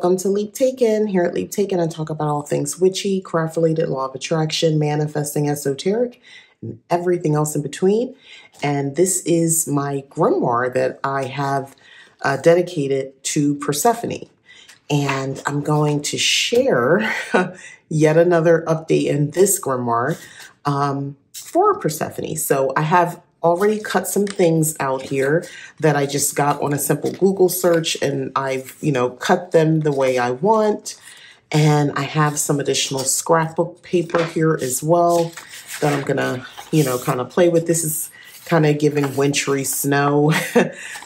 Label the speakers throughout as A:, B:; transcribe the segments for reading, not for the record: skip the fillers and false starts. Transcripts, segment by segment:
A: Welcome to Leap Taken. Here at Leap Taken, I talk about all things witchy, craft-related, law of attraction, manifesting, esoteric, and everything else in between. And this is my grimoire that I have dedicated to Persephone. And I'm going to share yet another update in this grimoire for Persephone. So I have already cut some things out here that I just got on a simple Google search, and I've, cut them the way I want. And I have some additional scrapbook paper here as well that I'm gonna, kind of play with. This is kind of giving wintry snow.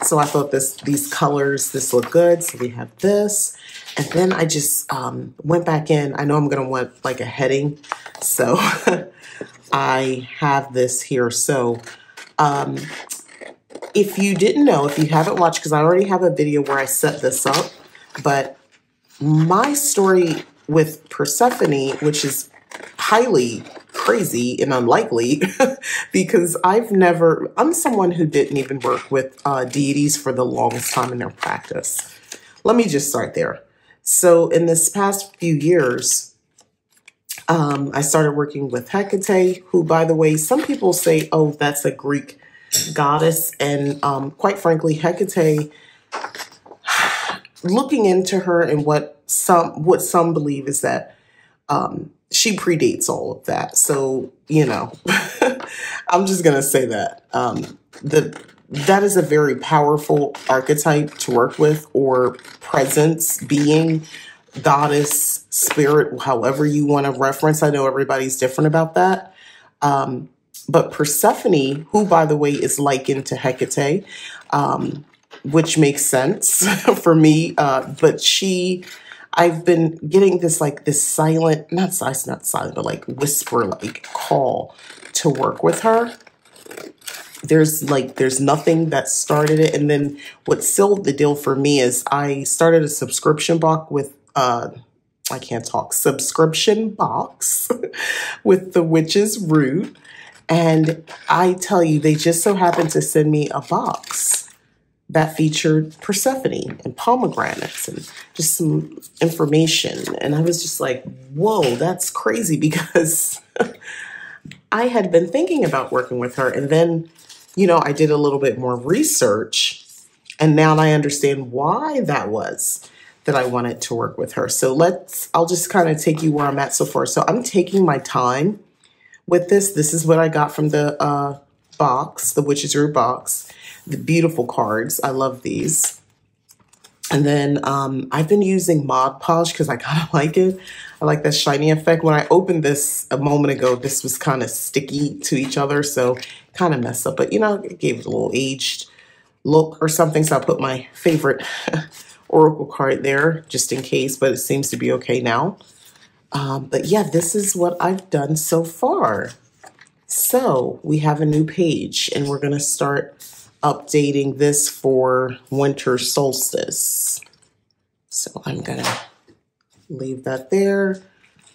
A: So I thought these colors, this look good. So we have this. And then I just went back in. I know I'm gonna want like a heading. So I have this here. So if you didn't know, if you haven't watched, because I already have a video where I set this up, but my story with Persephone, which is highly crazy and unlikely, because I'm someone who didn't even work with deities for the longest time in their practice. Let me just start there. So in this past few years, I started working with Hecate, who, by the way, some people say, oh, that's a Greek goddess. And quite frankly, Hecate, looking into her and what some believe is that she predates all of that. So, I'm just going to say that. That is a very powerful archetype to work with, or presence, being, goddess, spirit, however you want to reference. I know everybody's different about that. But Persephone, who, by the way, is likened to Hecate, which makes sense for me. But I've been getting this silent, not silent, but like whisper, like call to work with her. There's nothing that started it. And then what sealed the deal for me is I started a subscription box with, subscription box with the Witch's Root. And I tell you, they just so happened to send me a box that featured Persephone and pomegranates and just some information. And I was just like, whoa, that's crazy, because I had been thinking about working with her. And then, I did a little bit more research, and now I understand why that was that I wanted to work with her. So I'll just kind of take you where I'm at so far. So I'm taking my time with this. This is what I got from the box, the Witch's Root box. The beautiful cards. I love these. And then I've been using Mod Podge because I kind of like it. I like that shiny effect. When I opened this a moment ago, this was kind of sticky to each other, so kind of messed up. But, it gave it a little aged look or something. So I put my favorite Oracle card there just in case, but it seems to be okay now. But yeah, this is what I've done so far. So we have a new page, and we're going to start updating this for winter solstice. So I'm going to leave that there,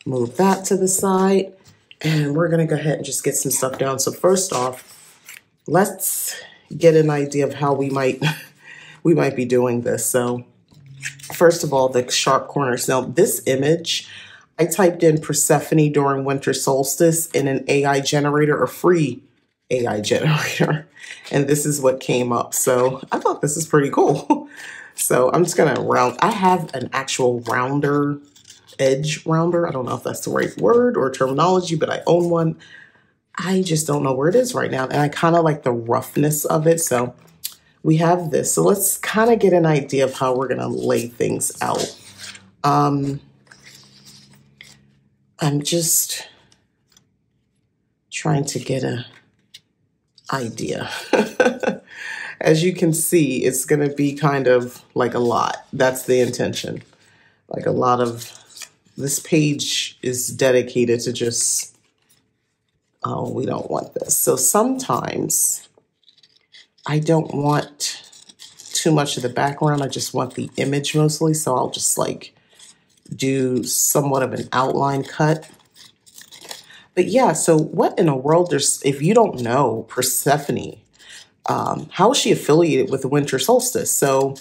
A: move that to the side, and we're going to go ahead and just get some stuff down. So first off, let's get an idea of how we might be doing this. So first of all, the sharp corners. Now this image, I typed in Persephone during winter solstice in an AI generator, or free AI generator, and this is what came up. So I thought this is pretty cool. So I'm just gonna round. I have an actual edge rounder. I don't know if that's the right word or terminology, but I own one. I just don't know where it is right now, and I kind of like the roughness of it. So we have this. So let's kind of get an idea of how we're gonna lay things out. I'm just trying to get a idea. As you can see, it's going to be kind of like a lot. That's the intention. Like a lot of this page is dedicated to just, oh, we don't want this. So sometimes I don't want too much of the background. I just want the image mostly. So I'll just do somewhat of an outline cut. But yeah, so what in the world, if you don't know Persephone, how is she affiliated with the winter solstice? So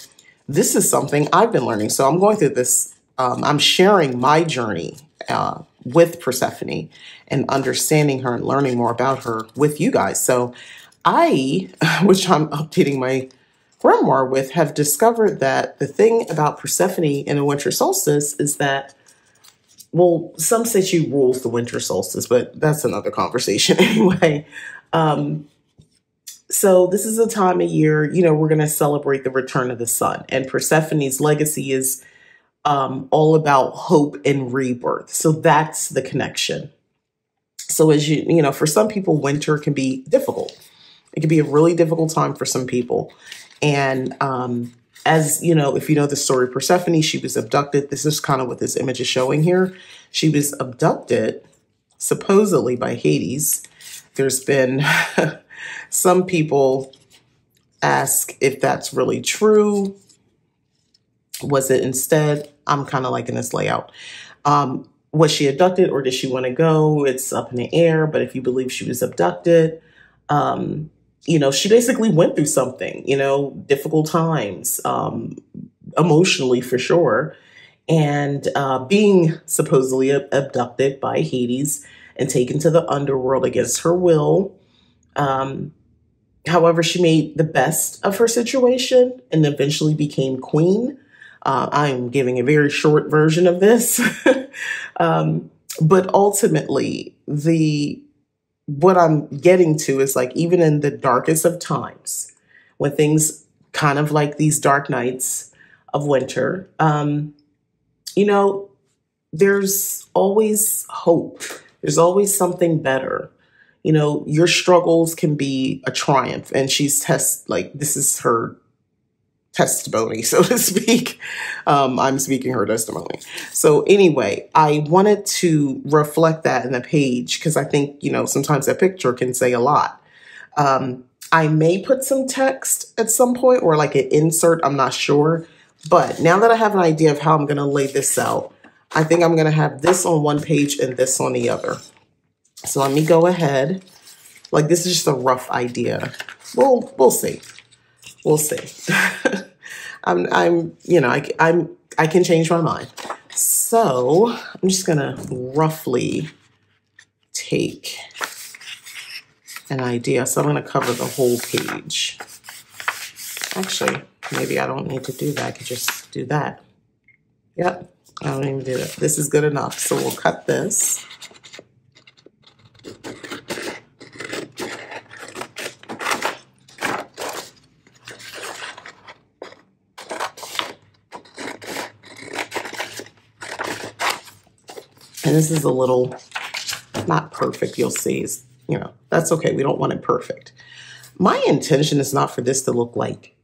A: this is something I've been learning. So I'm going through this I'm sharing my journey with Persephone and understanding her and learning more about her with you guys. So I, which I'm updating my grimoire with, have discovered that the thing about Persephone in the winter solstice is that, well, some say she rules the winter solstice, but that's another conversation anyway. So this is a time of year, we're going to celebrate the return of the sun. And Persephone's legacy is all about hope and rebirth. So that's the connection. So as for some people, winter can be difficult. It can be a really difficult time for some people. And as if you know the story of Persephone, she was abducted. This is kind of what this image is showing here. She was abducted supposedly by Hades. There's been some people ask if that's really true. Was it instead? I'm kind of liking this layout. Was she abducted or did she want to go? It's up in the air. But if you believe she was abducted, she basically went through something, difficult times, emotionally for sure. And being supposedly abducted by Hades and taken to the underworld against her will. However, she made the best of her situation and eventually became queen. I'm giving a very short version of this. But ultimately, what I'm getting to is like, even in the darkest of times, when things kind of like these dark nights of winter, there's always hope. There's always something better. Your struggles can be a triumph. And this is her testimony, so to speak. I'm speaking her testimony. So anyway, I wanted to reflect that in the page because I think, sometimes a picture can say a lot. I may put some text at some point or like an insert, I'm not sure. But now that I have an idea of how I'm going to lay this out, I think I'm going to have this on one page and this on the other. So let me go ahead. Like, this is just a rough idea. We'll see. We'll see. I can change my mind. So I'm just going to roughly take an idea. So I'm going to cover the whole page. Actually, maybe I don't need to do that. I could just do that. Yep. I don't even do that. This is good enough. So we'll cut this. And this is a little not perfect, you'll see. That's okay. We don't want it perfect. My intention is not for this to look like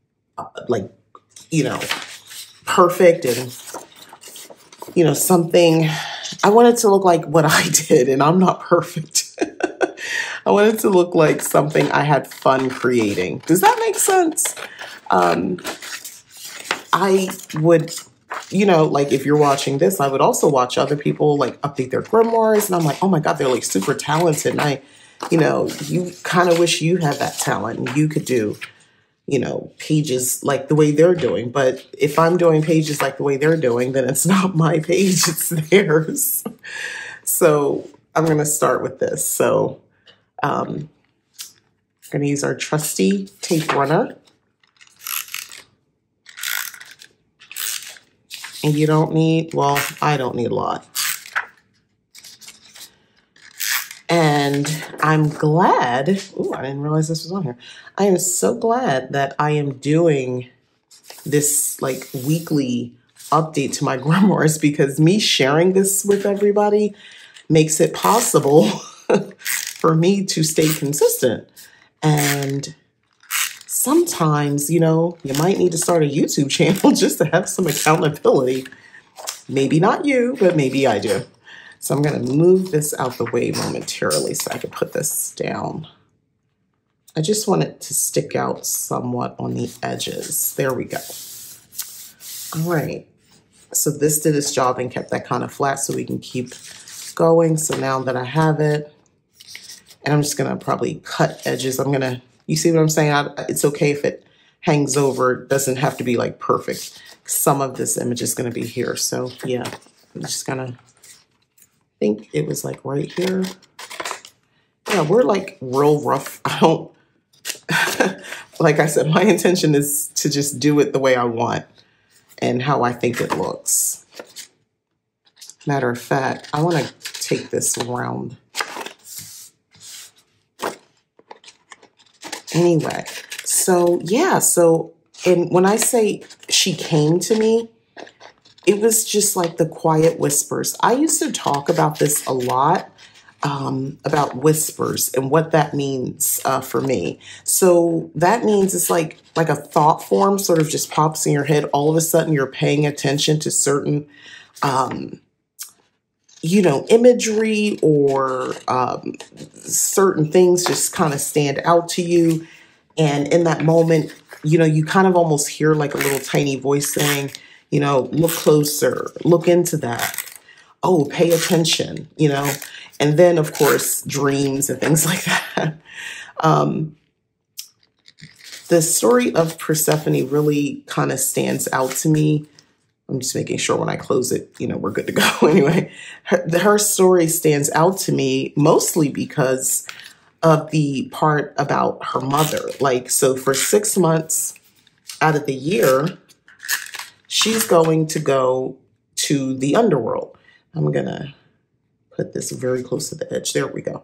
A: perfect and, something. I want it to look like what I did, and I'm not perfect. I want it to look like something I had fun creating. Does that make sense? I would... if you're watching this, I would also watch other people update their grimoires. And I'm like, oh my God, they're super talented. And you kind of wish you had that talent and you could do, pages like the way they're doing. But if I'm doing pages like the way they're doing, then it's not my page, it's theirs. So I'm going to start with this. So I'm going to use our trusty tape runner. And you don't need, I don't need a lot. And I'm glad, I didn't realize this was on here. I am so glad that I am doing this weekly update to my grimoires, because me sharing this with everybody makes it possible for me to stay consistent. And sometimes, you might need to start a YouTube channel just to have some accountability. Maybe not you, but maybe I do. So I'm going to move this out the way momentarily so I can put this down. I just want it to stick out somewhat on the edges. There we go. All right. So this did its job and kept that kind of flat so we can keep going. So now that I have it, and I'm just going to probably cut edges. You see what I'm saying? It's okay if it hangs over. It doesn't have to be perfect. some of this image is going to be here. So yeah, I'm just gonna think it was like right here. Yeah, we're like real rough. I don't, like I said, my intention is to just do it the way I want and how I think it looks. Matter of fact, I want to take this around. Anyway, so yeah, and when I say she came to me, it was just like the quiet whispers. I used to talk about this a lot, about whispers and what that means for me. So that means it's like a thought form sort of just pops in your head. All of a sudden, you're paying attention to certain imagery or certain things just kind of stand out to you. And in that moment, you kind of almost hear like a little tiny voice saying, look closer, look into that. Oh, pay attention, And then, of course, dreams and things like that. The story of Persephone really kind of stands out to me. I'm just making sure when I close it, we're good to go. Anyway, her story stands out to me mostly because of the part about her mother. So for 6 months out of the year, she's going to go to the underworld. I'm going to put this very close to the edge. There we go.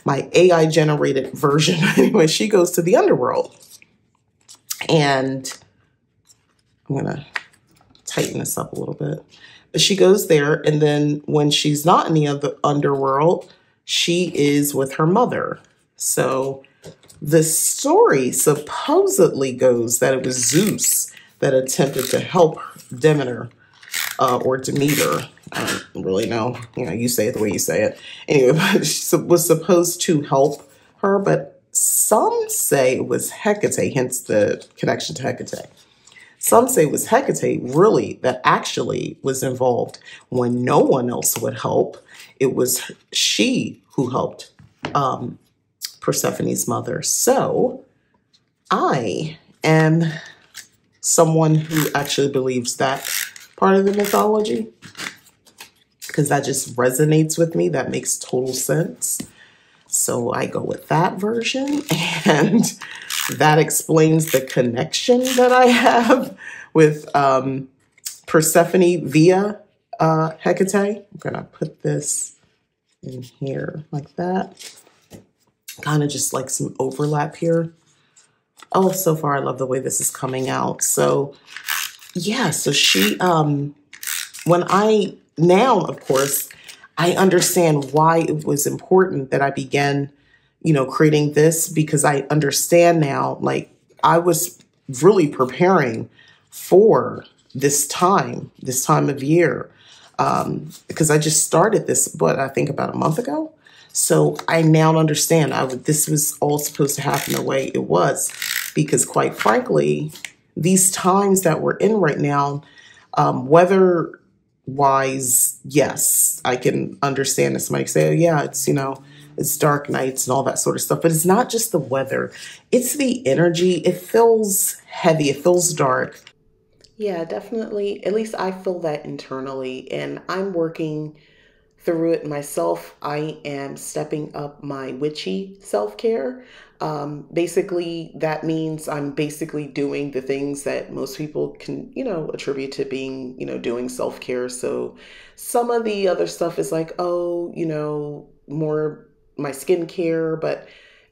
A: My AI generated version. Anyway, she goes to the underworld. And I'm going to tighten this up a little bit. But she goes there, and then when she's not in the other underworld, she is with her mother. So the story supposedly goes that it was Zeus that attempted to help Demeter or Demeter. I don't really know. You say it the way you say it. Anyway, but she was supposed to help her, but some say it was Hecate, hence the connection to Hecate. Some say it was Hecate, really, that actually was involved when no one else would help. It was she who helped Persephone's mother. So I am someone who actually believes that part of the mythology, because that just resonates with me. That makes total sense. So I go with that version, and that explains the connection that I have with Persephone via Hecate. I'm going to put this in here like that. Kind of just like some overlap here. Oh, so far I love the way this is coming out. So yeah, so she, now, of course, I understand why it was important that I began, creating this, because I understand now, I was really preparing for this time of year, because I just started this, I think about a month ago. So I now understand this was all supposed to happen the way it was, because quite frankly, these times that we're in right now, weather wise, yes, I can understand this. Somebody say, oh, yeah, it's dark nights and all that sort of stuff. But it's not just the weather. It's the energy. It feels heavy. It feels dark. Yeah, definitely. At least I feel that internally. And I'm working through it myself. I am stepping up my witchy self-care. Basically, that means I'm basically doing the things that most people can, attribute to being, doing self-care. So some of the other stuff is like, oh, more my skincare, but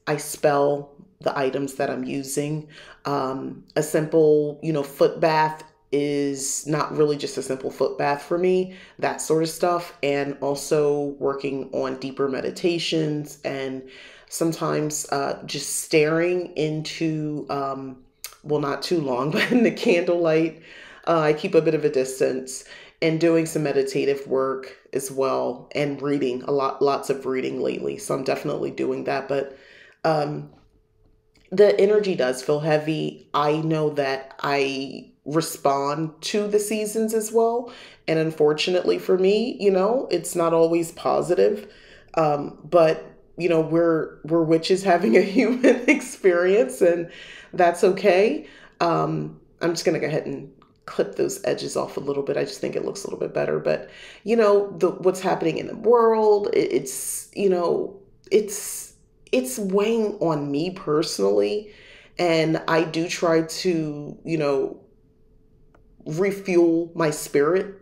A: I spell the items that I'm using. A simple, foot bath is not really just a simple foot bath for me, that sort of stuff. And also working on deeper meditations, and sometimes just staring into, not too long, but in the candlelight. I keep a bit of a distance, and doing some meditative work as well, and reading lots of reading lately. So I'm definitely doing that. But the energy does feel heavy. I know that I respond to the seasons as well. And unfortunately for me, it's not always positive. But we're witches having a human experience, and that's okay. I'm just going to go ahead and clip those edges off a little bit. I just think it looks a little bit better. But, what's happening in the world, it's weighing on me personally. And I do try to, refuel my spirit.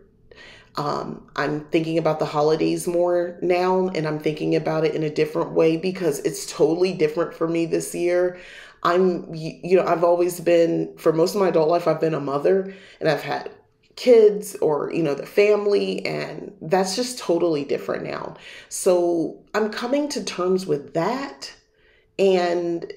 A: I'm thinking about the holidays more now, and I'm thinking about it in a different way because it's totally different for me this year. I've always been, for most of my adult life, I've been a mother and I've had kids or, the family, and that's just totally different now. So I'm coming to terms with that and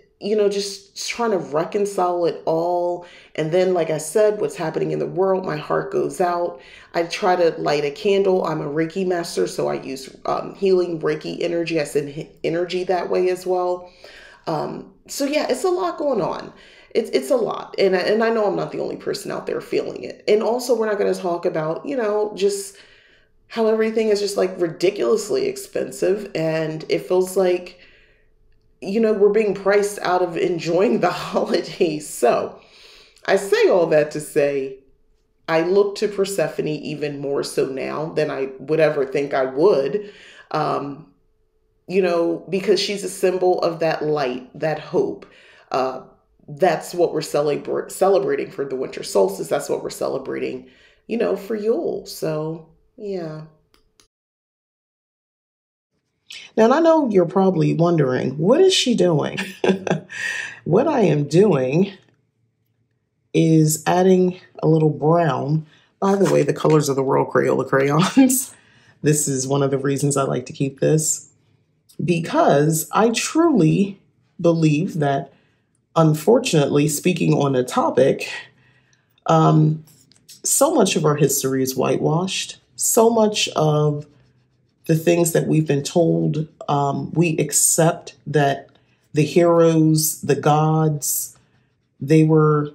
A: just trying to reconcile it all. And then, like I said, what's happening in the world, my heart goes out. I try to light a candle. I'm a Reiki master, so I use healing Reiki energy. I send energy that way as well. So yeah, it's a lot going on. It's a lot. And I know I'm not the only person out there feeling it. And also, we're not going to talk about, just how everything is just like ridiculously expensive. And it feels like, we're being priced out of enjoying the holidays. So I say all that to say, I look to Persephone even more so now than I would ever think I would, because she's a symbol of that light, that hope. That's what we're celebrating for the winter solstice. That's what we're celebrating, for Yule. So, yeah. Now, and I know you're probably wondering, what is she doing? What I am doing is adding a little brown. By the way, the Colors of the World Crayola crayons. This is one of the reasons I like to keep this, because I truly believe that, unfortunately, speaking on a topic, so much of our history is whitewashed. So much of the things that we've been told, we accept that the heroes, the gods, they were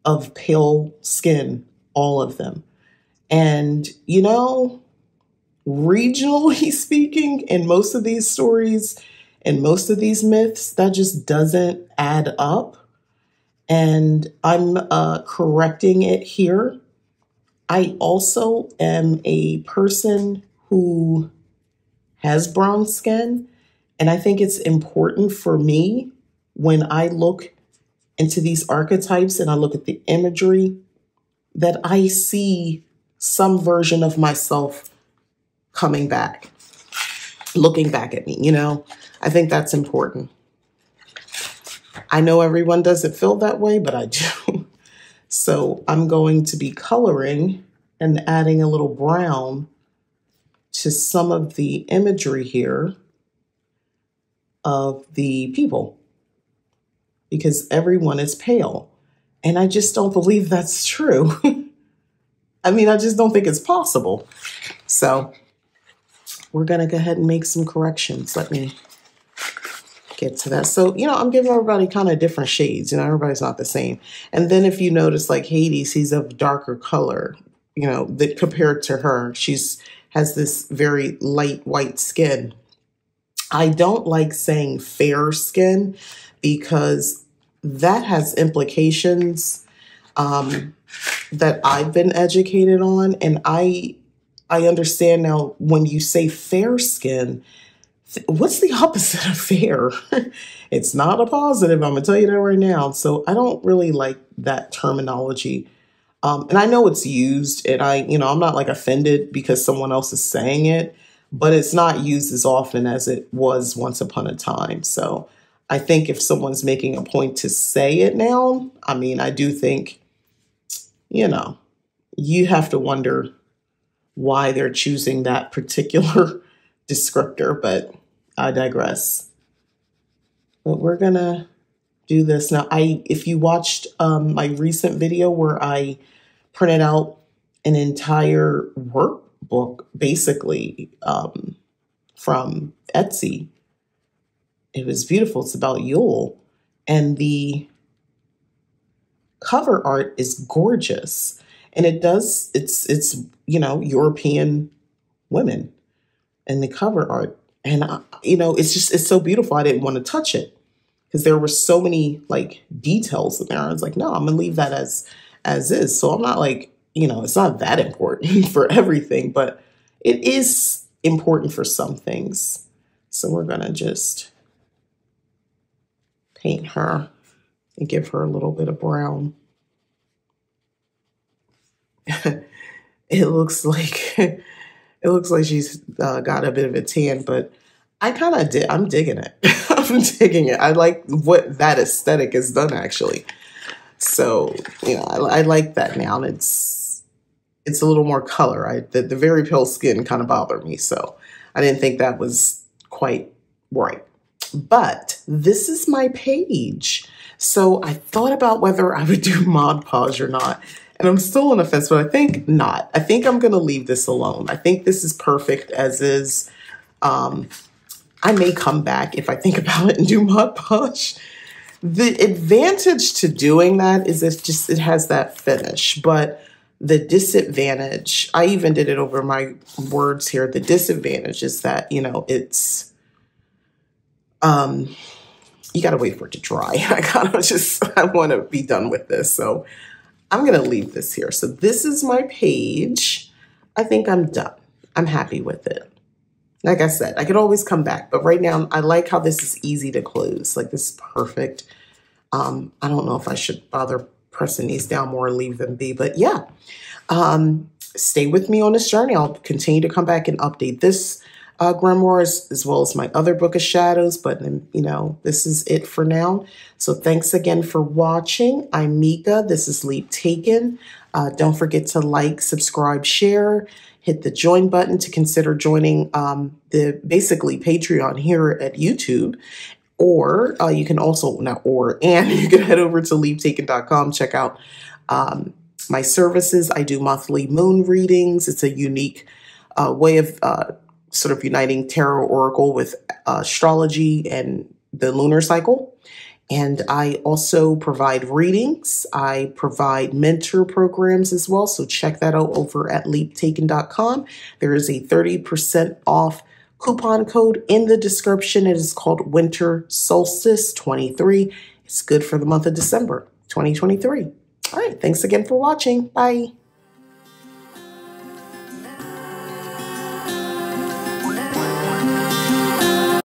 A: of pale skin, all of them. And, regionally speaking, in most of these stories and most of these myths, that just doesn't add up. And I'm correcting it here. I also am a person who has brown skin. And I think it's important for me when I look into these archetypes and I look at the imagery that I see some version of myself coming back, looking back at me, I think that's important. I know everyone doesn't feel that way, but I do. So I'm going to be coloring and adding a little brown to some of the imagery here of the people, because everyone is pale. And I just don't believe that's true. I just don't think it's possible. So we're going to go ahead and make some corrections. Let me get to that. So, I'm giving everybody kind of different shades. Everybody's not the same. And then if you notice, like Hades, he's of darker color, that compared to her, has this very light white skin. I don't like saying fair skin because that has implications that I've been educated on. And I understand now when you say fair skin, what's the opposite of fair? It's not a positive. I'm going to tell you that right now. So I don't really like that terminology. And I know it's used, and I'm not like offended because someone else is saying it, but it's not used as often as it was once upon a time. So I think if someone's making a point to say it now, I do think, you have to wonder why they're choosing that particular descriptor, but I digress. But we're going to do this now. If you watched my recent video where I printed out an entire workbook, basically, from Etsy, it was beautiful. It's about Yule, and the cover art is gorgeous. And it's European women in the cover art. And, it's so beautiful. I didn't want to touch it because there were so many like details in there. I was like, no, I'm going to leave that as is. So I'm not like, it's not that important for everything, but it is important for some things. So we're going to just paint her and give her a little bit of brown. It looks like she's got a bit of a tan, but I'm digging it. I'm digging it. I like what that aesthetic has done, actually. So, I like that now. And it's a little more color. The very pale skin kind of bothered me. So I didn't think that was quite right. But this is my page. So I thought about whether I would do Mod Podge or not. And I'm still on the fence, but I think not. I think I'm going to leave this alone. I think this is perfect as is. I may come back if I think about it and do Mod Podge. The advantage to doing that is it has that finish, but the disadvantage, I even did it over my words here. The disadvantage is that, it's, you got to wait for it to dry. I want to be done with this. So I'm going to leave this here. So this is my page. I think I'm done. I'm happy with it. Like I said, I could always come back, but right now I like how this is easy to close. Like, this is perfect. I don't know if I should bother pressing these down more or leave them be, but yeah. Stay with me on this journey. I'll continue to come back and update this grimoire as well as my other book of shadows, but this is it for now. So thanks again for watching. I'm Mika. This is Leap Taken. Don't forget to like, subscribe, share, hit the join button to consider joining the basically Patreon here at YouTube. Or you can also, you can head over to leaptaken.com, check out my services. I do monthly moon readings. It's a unique way of sort of uniting tarot oracle with astrology and the lunar cycle. And I also provide readings. I provide mentor programs as well. So check that out over at leaptaken.com. There is a 30% off coupon code in the description. It is called Winter Solstice 23. It's good for the month of December 2023. All right. Thanks again for watching. Bye.